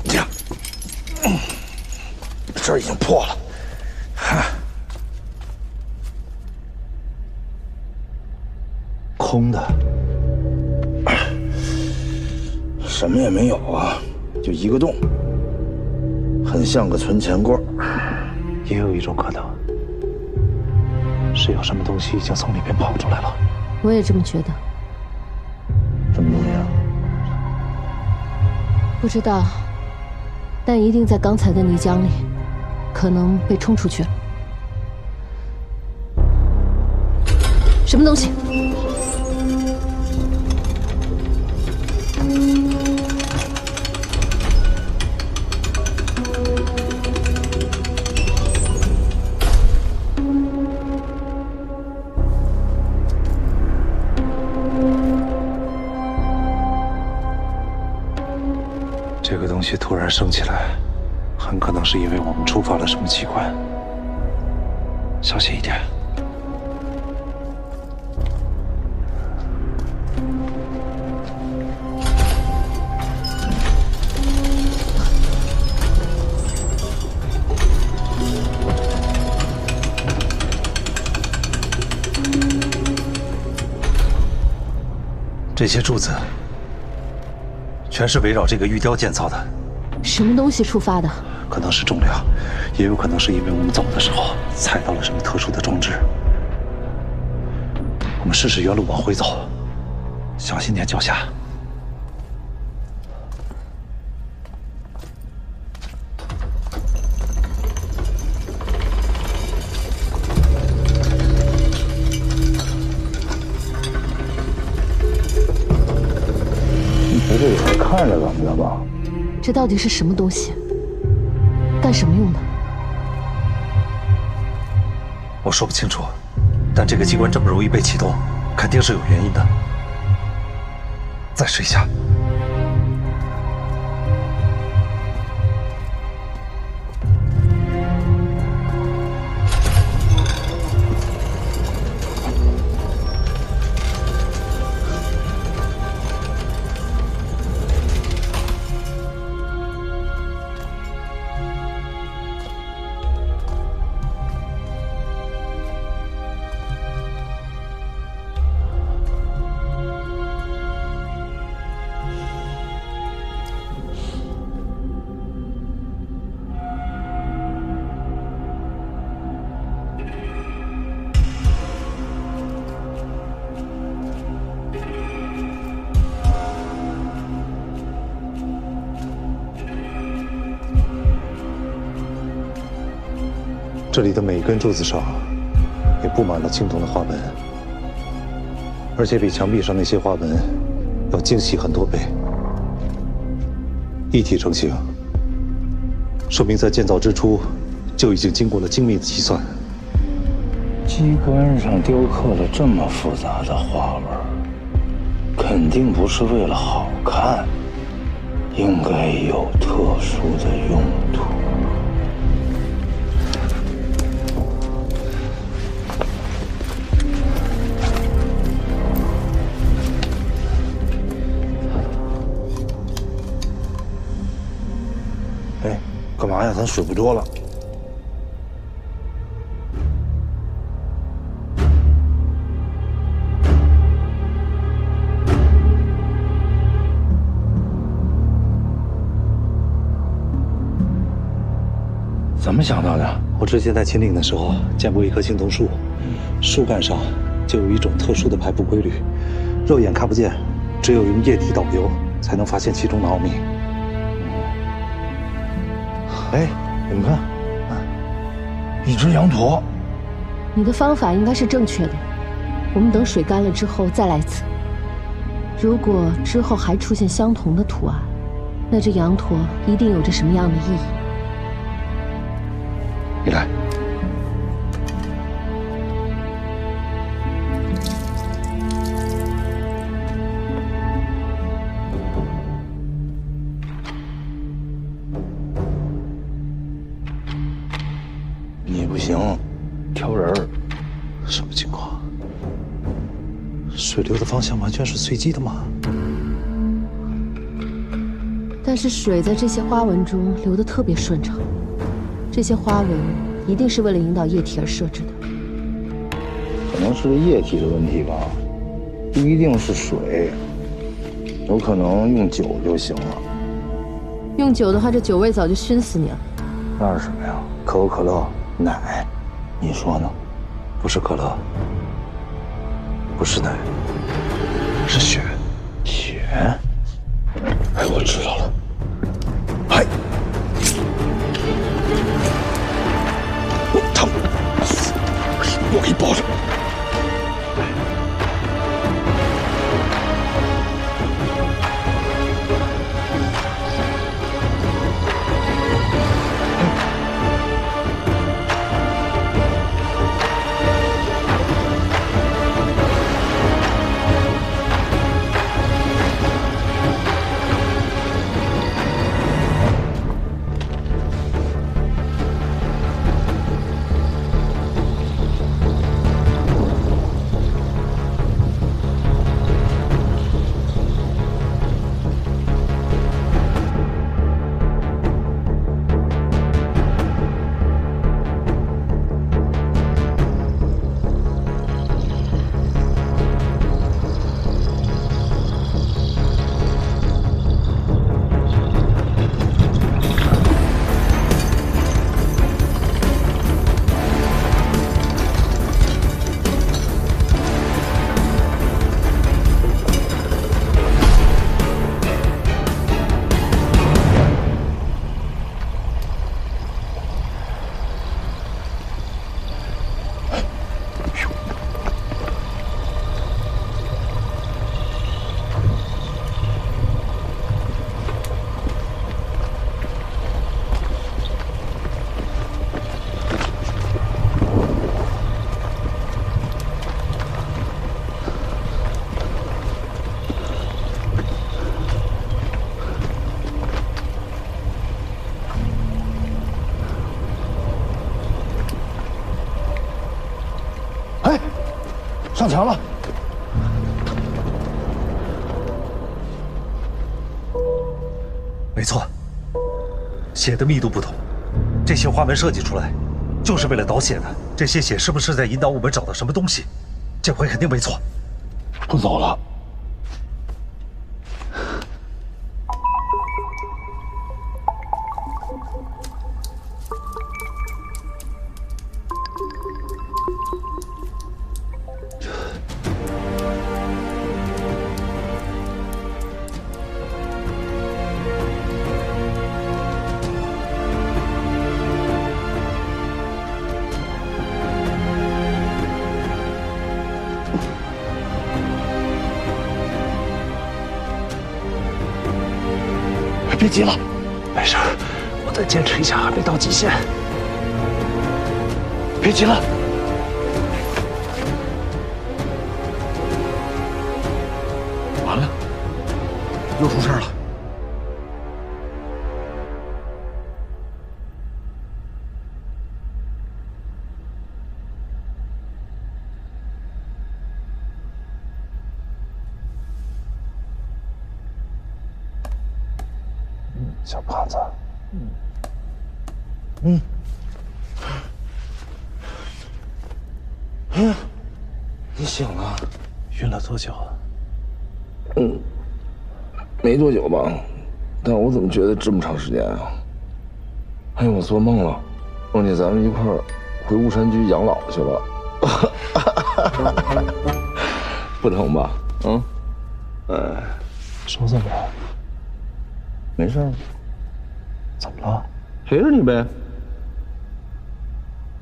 这样，这儿已经破了，空的，什么也没有啊，就一个洞，很像个存钱罐。也有一种可能，是有什么东西已经从里面跑出来了。我也这么觉得。什么东西啊？不知道，但一定在刚才的泥浆里，可能被冲出去了。什么东西？这个东西突然升起来，很可能是因为我们触发了什么器官。小心一点。这些柱子全是围绕这个玉雕建造的。什么东西触发的？可能是重量，也有可能是因为我们走的时候踩到了什么特殊的装置。我们试试原路往回走，小心点脚下。你不是也看着咱们的吧？这到底是什么东西？干什么用的？我说不清楚，但这个机关这么容易被启动，肯定是有原因的。再试一下。这里的每一根柱子上也布满了青铜的花纹，而且比墙壁上那些花纹要精细很多倍。一体成型，说明在建造之初就已经经过了精密的计算。机关上雕刻了这么复杂的花纹，肯定不是为了好看，应该有特殊的用途。哎，干嘛呀？咱水不多了。怎么想到的？我之前在秦岭的时候见过一棵青铜树，树干上就有一种特殊的排布规律，肉眼看不见，只有用液体导流才能发现其中的奥秘。哎，你们看，一只羊驼。你的方法应该是正确的，我们等水干了之后再来一次。如果之后还出现相同的图案，那这羊驼一定有着什么样的意义。你来。你不行，挑人儿。什么情况？水流的方向完全是随机的吗？但是水在这些花纹中流得特别顺畅，这些花纹一定是为了引导液体而设置的。可能是液体的问题吧，不一定是水，有可能用酒就行了。用酒的话，这酒味早就熏死你了。那是什么呀？可口可乐、奶，你说呢？不是可乐，不是奶，是血。血？哎，我知道了。哎，疼！我给你抱着。上墙了。没错，血的密度不同，这些花纹设计出来，就是为了导血的。这些血是不是在引导我们找到什么东西？这回肯定没错。不走了。别急了，没事，我再坚持一下，还没到极限。别急了，完了，又出事了。小胖子，你醒了？晕了多久啊？没多久吧，但我怎么觉得这么长时间啊？哎，我做梦了，梦见咱们一块儿回巫山居养老去了。不疼吧？手怎么了？没事。怎么了？陪着你呗。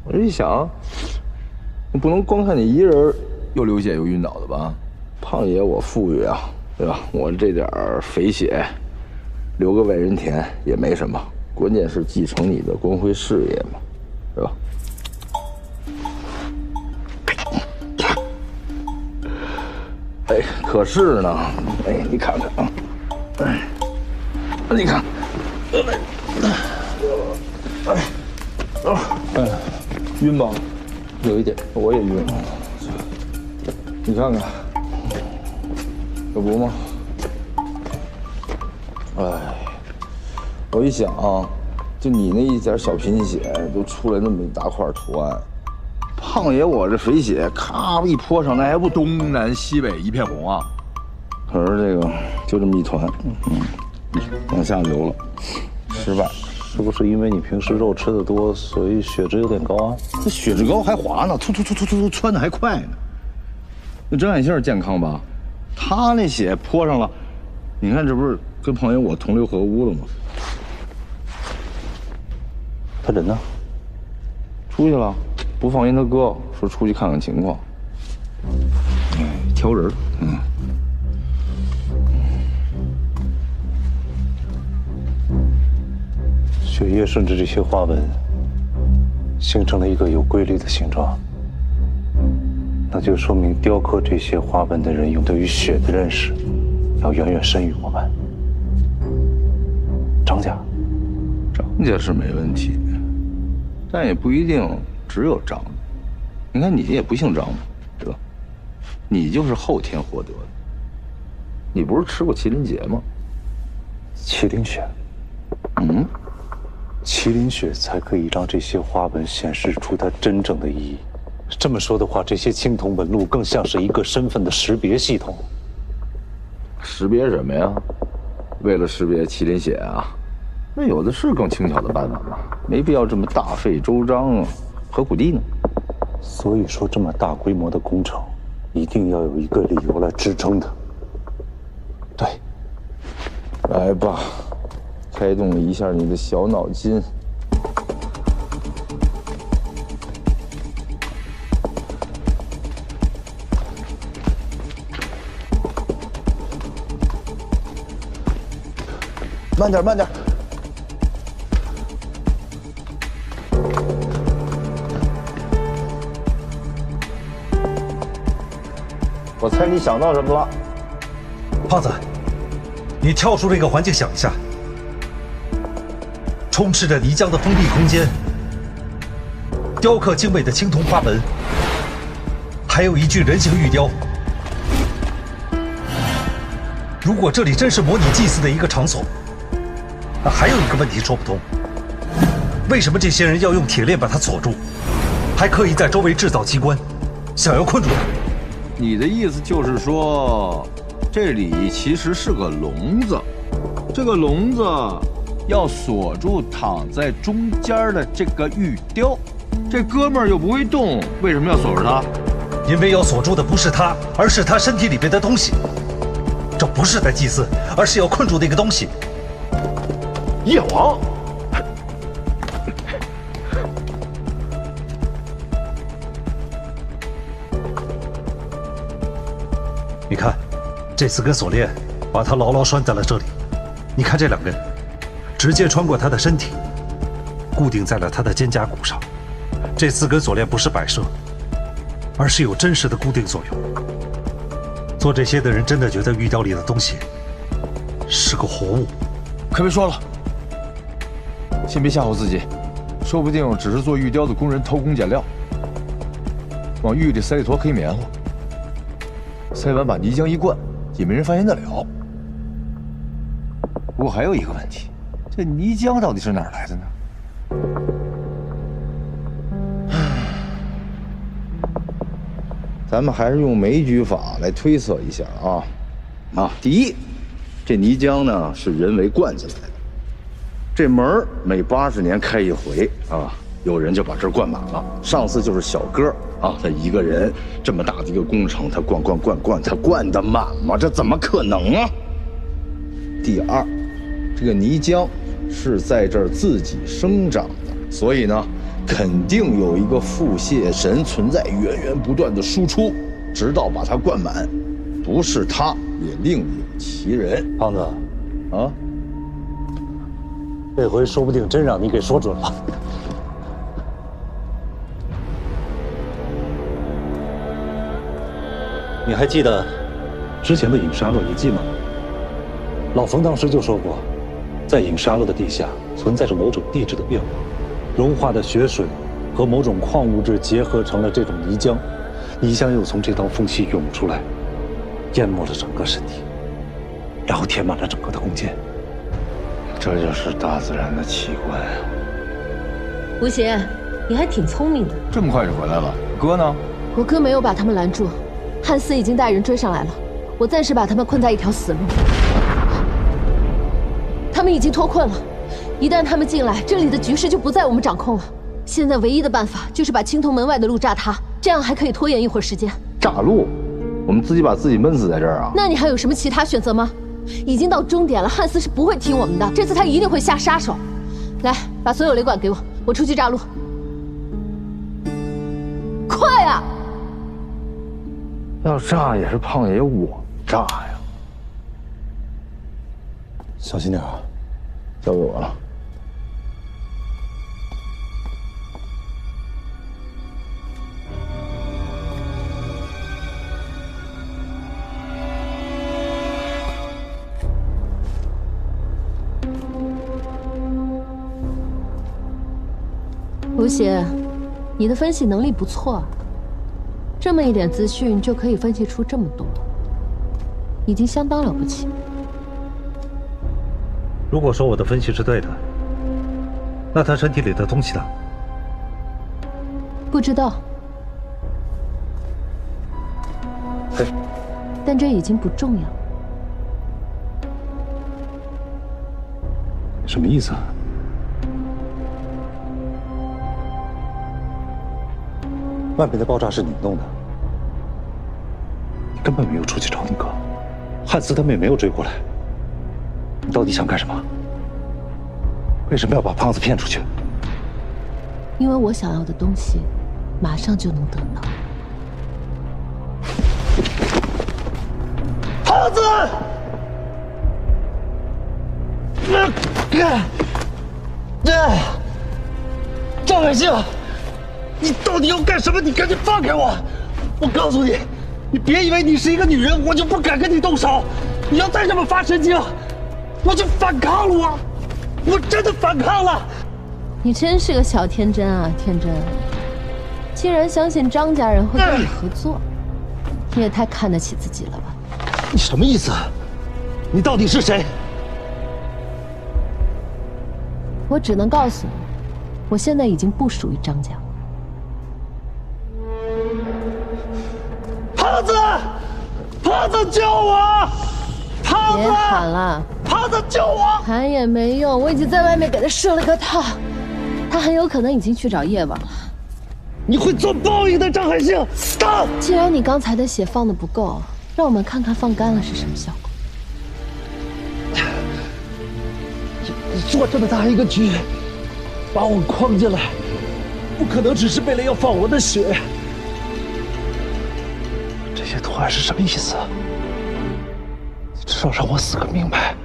我这一想，你不能光看你一人又流血又晕倒的吧？胖爷我富裕啊，对吧？我这点肥血，留个外人田也没什么。关键是继承你的光辉事业嘛，是吧？哎，可是呢，哎，你看看啊，哎，你看，晕吧？有一点，我也晕。你看看，可不吗？哎，我一想啊，就你那一点小贫血，都出来那么一大块图案。胖爷我这肥血，咔一泼上，那还不东南西北一片红啊？可是这个就这么一团，往下流了，失败。是不是因为你平时肉吃的多，所以血脂有点高啊？这血脂高还滑呢，突窜的还快呢。那张眼线健康吧？他那血泼上了，你看这不是跟胖爷我同流合污了吗？他人呢？出去了，不放心他哥，说出去看看情况。挑人，血液顺着这些花纹，形成了一个有规律的形状，那就说明雕刻这些花纹的人用对于血的认识，要远远深于我们。张家是没问题，但也不一定只有张家。你看你也不姓张嘛，对吧？你就是后天获得的。你不是吃过麒麟血吗？麒麟血。麒麟血才可以让这些花纹显示出它真正的意义。这么说的话，这些青铜纹路更像是一个身份的识别系统。识别什么呀？为了识别麒麟血啊？那有的是更轻巧的办法嘛，没必要这么大费周章啊，何苦地呢？所以说，这么大规模的工程，一定要有一个理由来支撑它。对，来吧。开动了一下你的小脑筋，慢点，慢点。我猜你想到什么了，胖子，你跳出这个环境想一下。充斥着泥浆的封闭空间，雕刻精美的青铜花纹，还有一具人形玉雕。如果这里真是模拟祭祀的一个场所，那还有一个问题说不通：为什么这些人要用铁链把它锁住，还刻意在周围制造机关，想要困住他？你的意思就是说，这里其实是个笼子，这个笼子要锁住躺在中间的这个玉雕，这哥们儿又不会动，为什么要锁住他？因为要锁住的不是他，而是他身体里面的东西。这不是在祭祀，而是要困住那个东西。夜王，你看，这4根锁链把他牢牢拴在了这里。你看这2根，直接穿过他的身体，固定在了他的肩胛骨上。这4根锁链不是摆设，而是有真实的固定作用。做这些的人真的觉得玉雕里的东西是个活物。可别说了，先别吓唬自己，说不定只是做玉雕的工人偷工减料，往玉里塞一坨黑棉花，塞完把泥浆一灌，也没人发现得了。不过还有一个问题，这泥浆到底是哪儿来的呢？咱们还是用枚举法来推测一下啊。第一，这泥浆呢是人为灌进来的，这门每80年开一回啊，有人就把这儿灌满了。上次就是小哥啊，他一个人这么大的一个工程，他灌，他灌得满吗？这怎么可能啊？第二，这个泥浆是在这儿自己生长的，所以呢，肯定有一个腹泻神存在，源源不断的输出，直到把它灌满。不是他，也另有其人。胖子，啊，这回说不定真让你给说准了。你还记得之前的影沙洛遗迹吗？老冯当时就说过，在影沙洛的地下存在着某种地质的变化，融化的雪水和某种矿物质结合成了这种泥浆，泥浆又从这道缝隙涌出来，淹没了整个身体，然后填满了整个的空间。这就是大自然的奇观啊！吴邪，你还挺聪明的。这么快就回来了？哥呢？我哥没有把他们拦住，汉斯已经带人追上来了。我暂时把他们困在一条死路。他们已经脱困了，一旦他们进来，这里的局势就不在我们掌控了。现在唯一的办法就是把青铜门外的路炸塌，这样还可以拖延一会儿时间。炸路？我们自己把自己闷死在这儿啊？那你还有什么其他选择吗？已经到终点了，汉斯是不会听我们的，这次他一定会下杀手。来，把所有雷管给我，我出去炸路。快啊！要炸也是胖爷我炸呀。小心点啊！交给我了。吴邪，你的分析能力不错，这么一点资讯就可以分析出这么多，已经相当了不起。如果说我的分析是对的，那他身体里的东西呢？不知道。嘿，但这已经不重要。什么意思啊？外面的爆炸是你弄的，你根本没有出去找你哥，汉斯他们也没有追过来，你到底想干什么？为什么要把胖子骗出去？因为我想要的东西，马上就能得到。胖子！赵海星，你到底要干什么？你赶紧放开我！我告诉你，你别以为你是一个女人，我就不敢跟你动手。你要再这么发神经，我就反抗了。我真的反抗了。你真是个小天真啊，天真。既然相信张家人会跟你合作，你也太看得起自己了吧？你什么意思？你到底是谁？我只能告诉你，我现在已经不属于张家。胖子，胖子救我！胖子，别喊了，胖子救我！喊也没用，我已经在外面给他设了个套，他很有可能已经去找叶王了。你会做报应的，张海星！打！既然你刚才的血放的不够，让我们看看放干了是什么效果。你做这么大一个局，把我框进来，不可能只是为了要放我的血。这些图案是什么意思？你至少让我死个明白。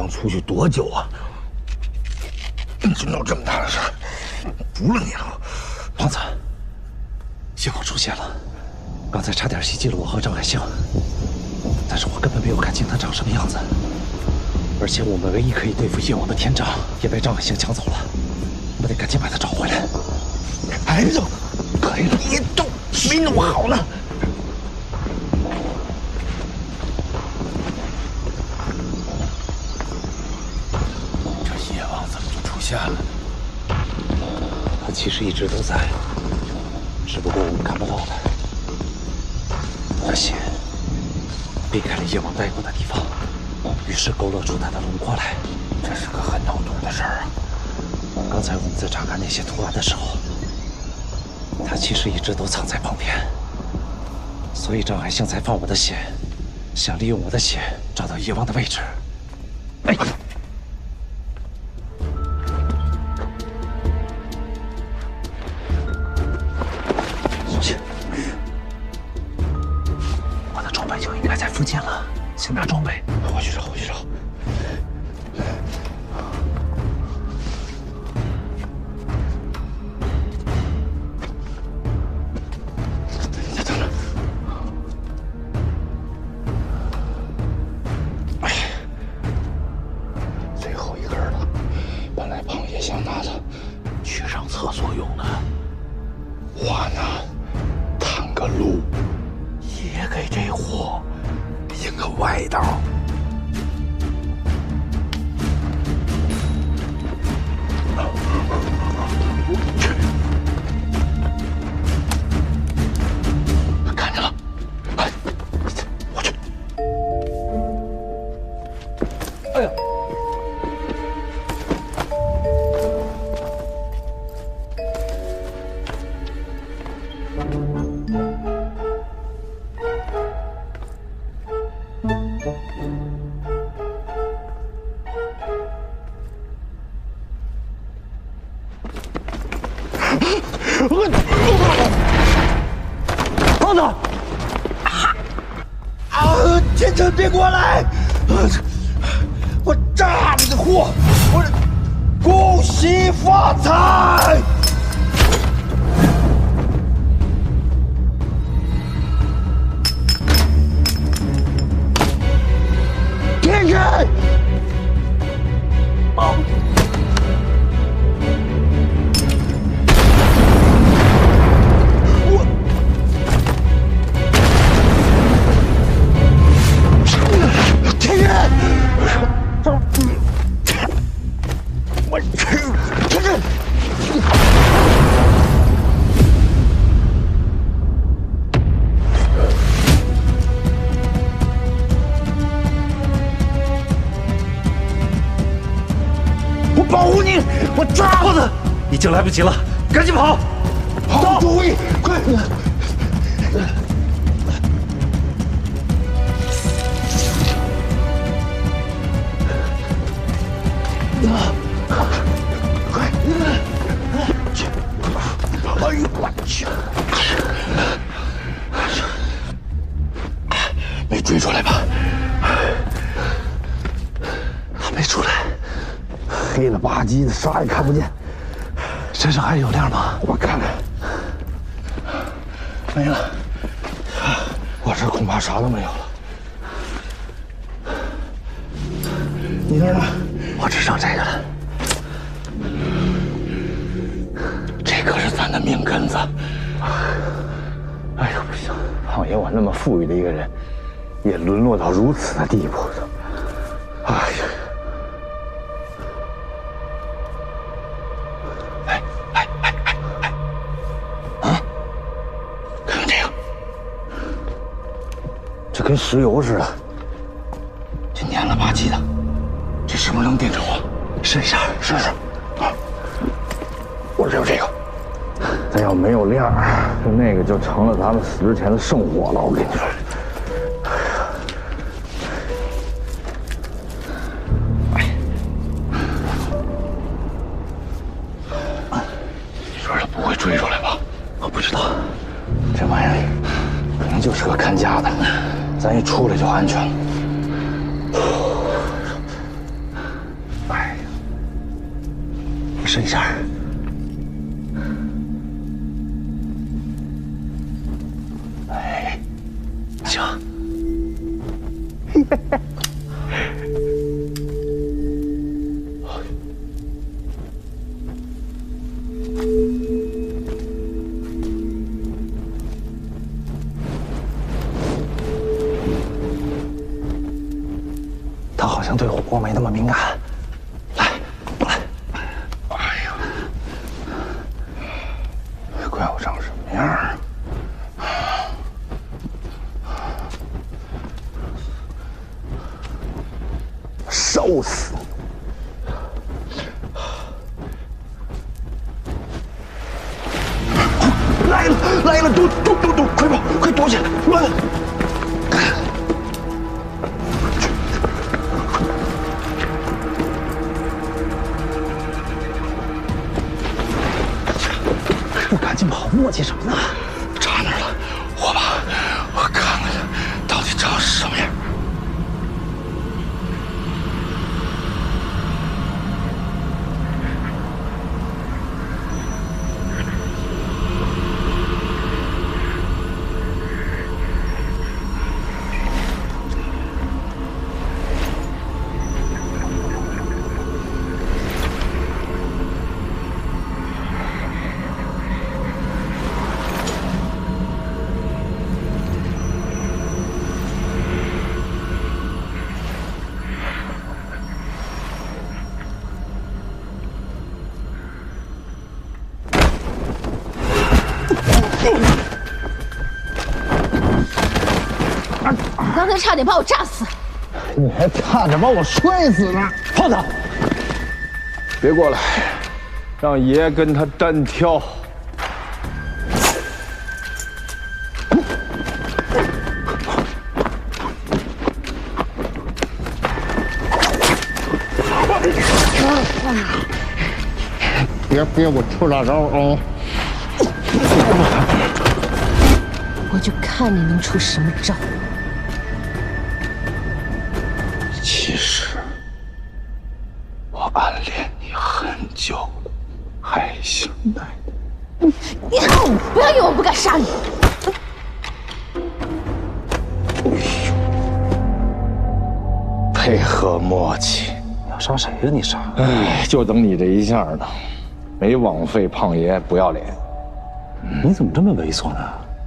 出去多久啊？你知道这么大的事儿，服了你了。胖子，叶王出现了，刚才差点袭击了我和张海星，但是我根本没有看清他长什么样子。而且我们唯一可以对付叶王的天杖也被张海星抢走了，我得赶紧把他找回来。哎呦，可以了，你都没弄好呢。下了，他其实一直都在，只不过我们看不到他。我的血避开了叶王待过的地方，于是勾勒出他的轮廓来。这是个很脑洞的事儿啊！刚才我们在查看那些图案的时候，他其实一直都藏在旁边，所以张海星才放我的血，想利用我的血找到叶王的位置。哎。附近了，先拿装备，我去找，我去找。再等着。哎，最后一根了。本来胖爷想拿它去上厕所用的，我呢，探个路，也给这货引个歪道。看见了，快，我去！哎呀！天辰，别过来！我炸你的货！我恭喜发财！天辰，天辰，我去，天辰。我保护你，我抓胖子，已经来不及了，赶紧跑！好主意，快！快！哎呦我去！没追出来吧？还没出来。黑了吧唧的，啥也看不见。身上还有亮吗？我看看，没了。我这恐怕啥都没有了。你那儿呢？我只剩这个了。这可是咱的命根子。哎呦，不行！胖爷，我那么富裕的一个人，也沦落到如此的地步。哎呀！跟石油似的，这黏了吧唧的，这是不是能点着火？试一下，试试。啊，我这有这个。咱要没有亮，就那个就成了咱们死之前的圣火了。我跟你说。你说他不会追出来吧？我不知道，这玩意儿可能就是个看家的。咱一出来就安全了。哎呀，我试一下。哎，行。他好像对火光没那么敏感。来，哎呀，怪我长什么样啊！烧死你！来了，躲，快跑，快躲起来！赶紧跑，磨叽什么呢？插哪儿了？火把，我看看到底长什么样。你刚才差点把我炸死，你还差点把我摔死呢！胖子，别过来，让爷跟他单挑。别逼我出大招啊！我就看你能出什么招。你不要以为我不敢杀你！配合默契，要杀谁呀？你杀？哎，就等你这一下呢，没枉费胖爷不要脸。你怎么这么猥琐呢？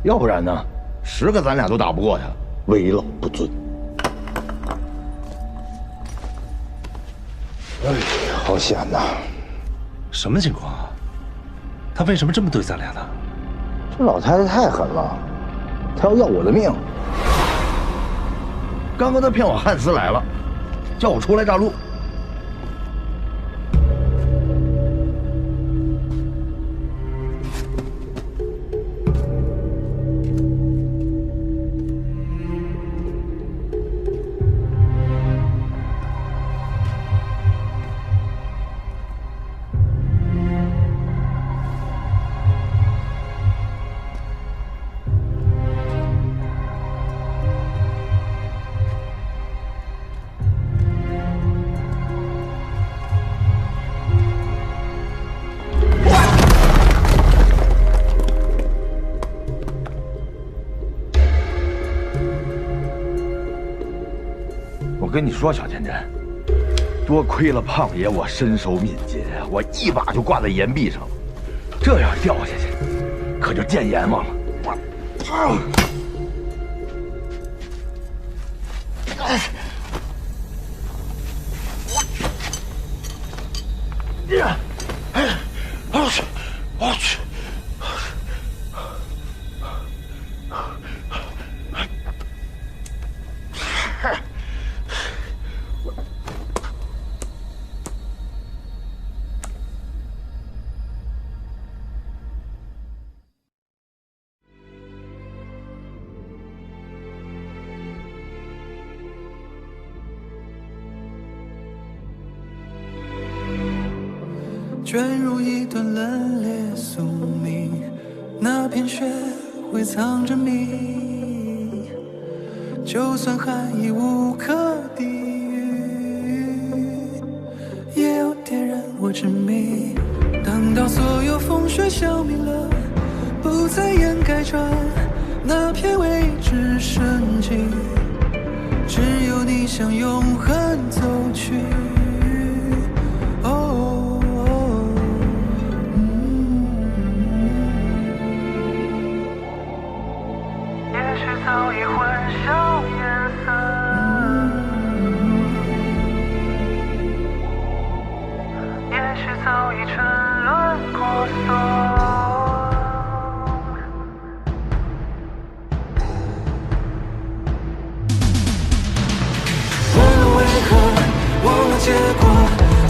要不然呢？10个咱俩都打不过他，为老不尊。哎，好险呐！什么情况啊？他为什么这么对咱俩呢？这老太太太狠了，她要我的命。刚刚她骗我汉斯来了，叫我初来乍入。我跟你说，小天真，多亏了胖爷我身手敏捷，我一把就挂在岩壁上了。这要掉下去，可就见阎王了。我去！卷入一段冷冽宿命，那片血会藏着谜，就算含义无可抵御，也有点让我执迷。等到所有风雪消弭了，不再掩盖着那片未知生机，只有你向永恒走去。早已混淆颜色，也许早已沉沦过锁。忘了为何，忘了结果，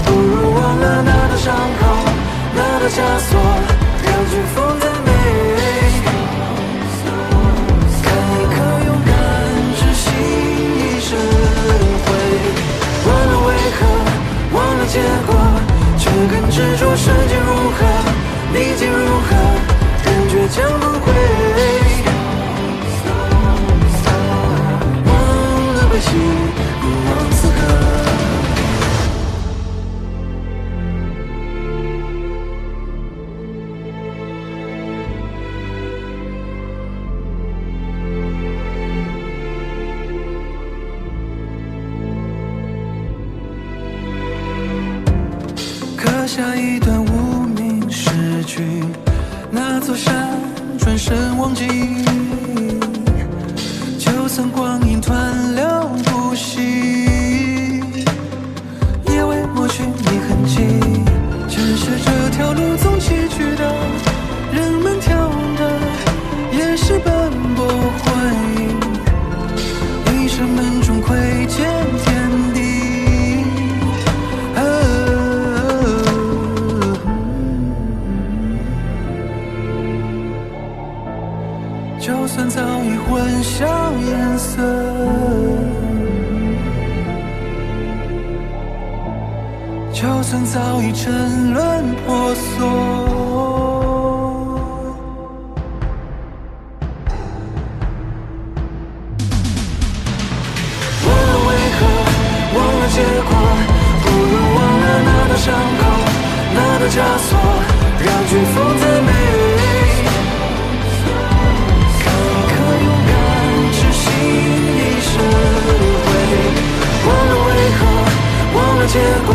不如忘了那道伤口，那道枷锁，让飓风再美。结果，却更执着世界如何，历经如何，感觉将崩溃。忘了悲喜，忘此刻。下一段无名诗句，那座山转身忘记，就算光阴湍流不息，也未抹去你痕迹。只是这条路总崎岖的，人们眺望的也是奔波幻影，一生门中窥见天地。就算早已混淆颜色，就算早已沉沦婆娑，忘了为何，忘了结果，不如忘了那道伤口，那道枷锁，让飓风再美。可勇敢执行一生回，忘了为何，忘了结果。